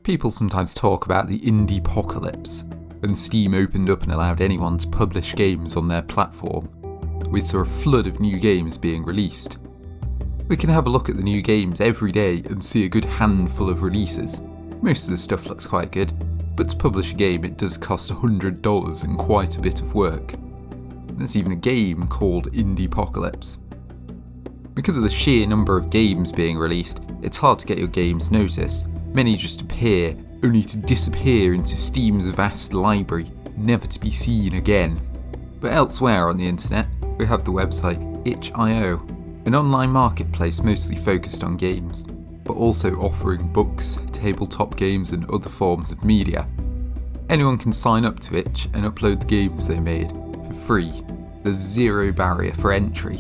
People sometimes talk about the indiepocalypse, when Steam opened up and allowed anyone to publish games on their platform. We saw a flood of new games being released. We can have a look at the new games every day and see a good handful of releases. Most of the stuff looks quite good, but to publish a game it does cost $100 and quite a bit of work. There's even a game called indiepocalypse. Because of the sheer number of games being released, it's hard to get your games noticed. Many just appear, only to disappear into Steam's vast library, never to be seen again. But elsewhere on the internet, we have the website itch.io, an online marketplace mostly focused on games, but also offering books, tabletop games and other forms of media. Anyone can sign up to Itch and upload the games they made, for free. There's zero barrier for entry.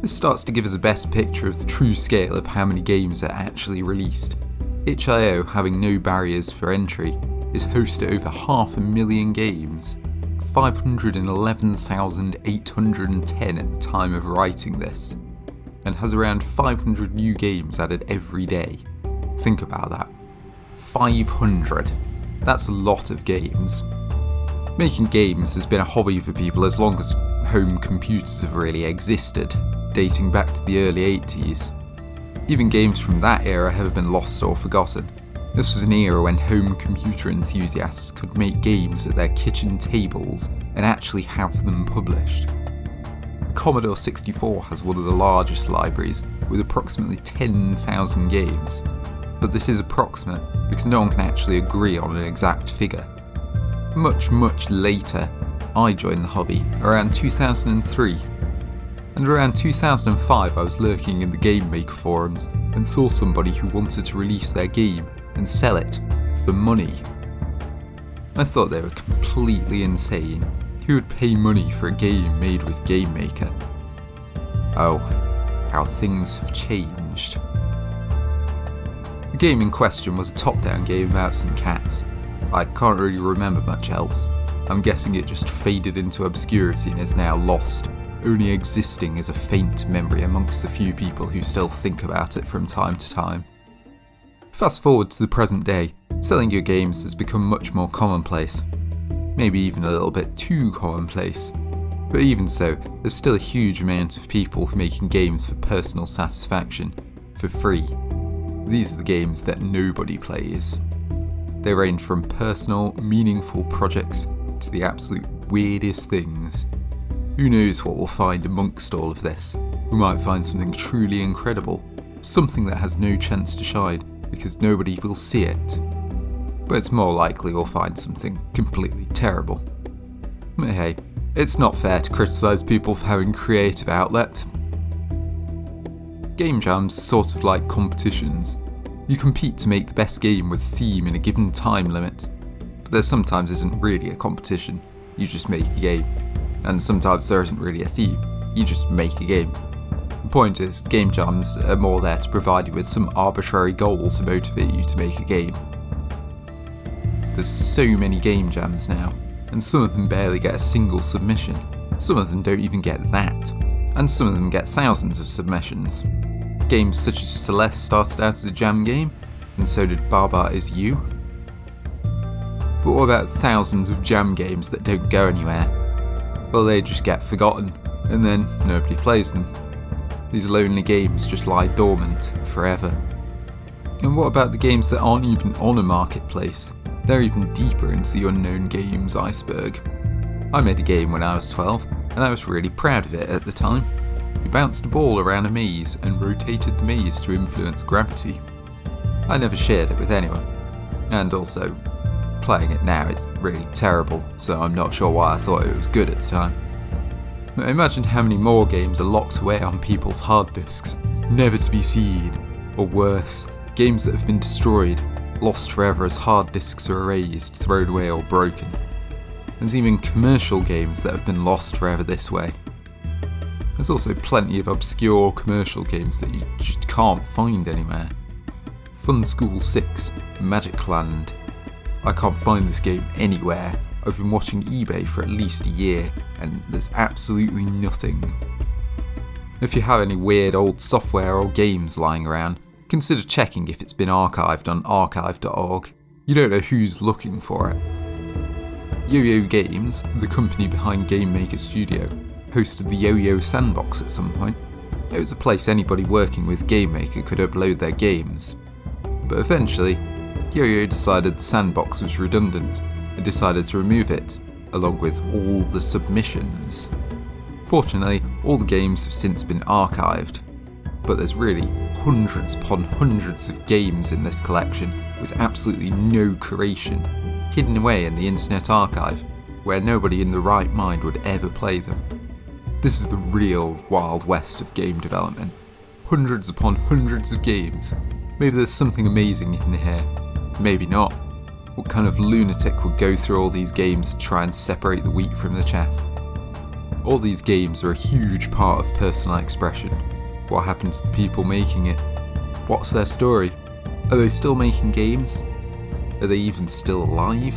This starts to give us a better picture of the true scale of how many games are actually released. Itch.io, having no barriers for entry, is host to over 500,000 games, 511,810 at the time of writing this, and has around 500 new games added every day. Think about that. 500. That's a lot of games. Making games has been a hobby for people as long as home computers have really existed, dating back to the early 80s. Even games from that era have been lost or forgotten. This was an era when home computer enthusiasts could make games at their kitchen tables and actually have them published. The Commodore 64 has one of the largest libraries, with approximately 10,000 games. But this is approximate, because no one can actually agree on an exact figure. Much later, I joined the hobby, around 2003. And around 2005 I was lurking in the Game Maker forums and saw somebody who wanted to release their game and sell it for money. I thought they were completely insane. Who would pay money for a game made with Game Maker? Oh, how things have changed. The game in question was a top-down game about some cats. I can't really remember much else. I'm guessing it just faded into obscurity and is now lost, only existing as a faint memory amongst the few people who still think about it from time to time. Fast forward to the present day, selling your games has become much more commonplace. Maybe even a little bit too commonplace. But even so, there's still a huge amount of people making games for personal satisfaction, for free. These are the games that nobody plays. They range from personal, meaningful projects to the absolute weirdest things. Who knows what we'll find amongst all of this? We might find something truly incredible, something that has no chance to shine because nobody will see it. But it's more likely we'll find something completely terrible. But hey, it's not fair to criticise people for having creative outlet. Game jams are sort of like competitions. You compete to make the best game with a theme in a given time limit. But there sometimes isn't really a competition, you just make a game. And sometimes there isn't really a theme, you just make a game. The point is, game jams are more there to provide you with some arbitrary goal to motivate you to make a game. There's so many game jams now, and some of them barely get a single submission. Some of them don't even get that, and some of them get thousands of submissions. Games such as Celeste started out as a jam game, and so did Baba Is You. But what about thousands of jam games that don't go anywhere? Well, they just get forgotten, and then nobody plays them. These lonely games just lie dormant forever. And what about the games that aren't even on a marketplace? They're even deeper into the unknown games iceberg. I made a game when I was 12, and I was really proud of it at the time. We bounced a ball around a maze and rotated the maze to influence gravity. I never shared it with anyone, and also, playing it now is really terrible, so I'm not sure why I thought it was good at the time. But imagine how many more games are locked away on people's hard disks, never to be seen, or worse, games that have been destroyed, lost forever as hard disks are erased, thrown away or broken. There's even commercial games that have been lost forever this way. There's also plenty of obscure commercial games that you just can't find anywhere. Fun School 6, Magic Land. I can't find this game anywhere. I've been watching eBay for at least a year, and there's absolutely nothing. If you have any weird old software or games lying around, consider checking if it's been archived on archive.org. You don't know who's looking for it. YoYo Games, the company behind Game Maker Studio, hosted the YoYo Sandbox at some point. It was a place anybody working with Game Maker could upload their games. But eventually, YoYo decided the sandbox was redundant and decided to remove it, along with all the submissions. Fortunately, all the games have since been archived, but there's really hundreds upon hundreds of games in this collection with absolutely no curation, hidden away in the Internet Archive, where nobody in the right mind would ever play them. This is the real Wild West of game development. Hundreds upon hundreds of games. Maybe there's something amazing in here, maybe not. What kind of lunatic would go through all these games to try and separate the wheat from the chaff? All these games are a huge part of personal expression. What happened to the people making it? What's their story? Are they still making games? Are they even still alive?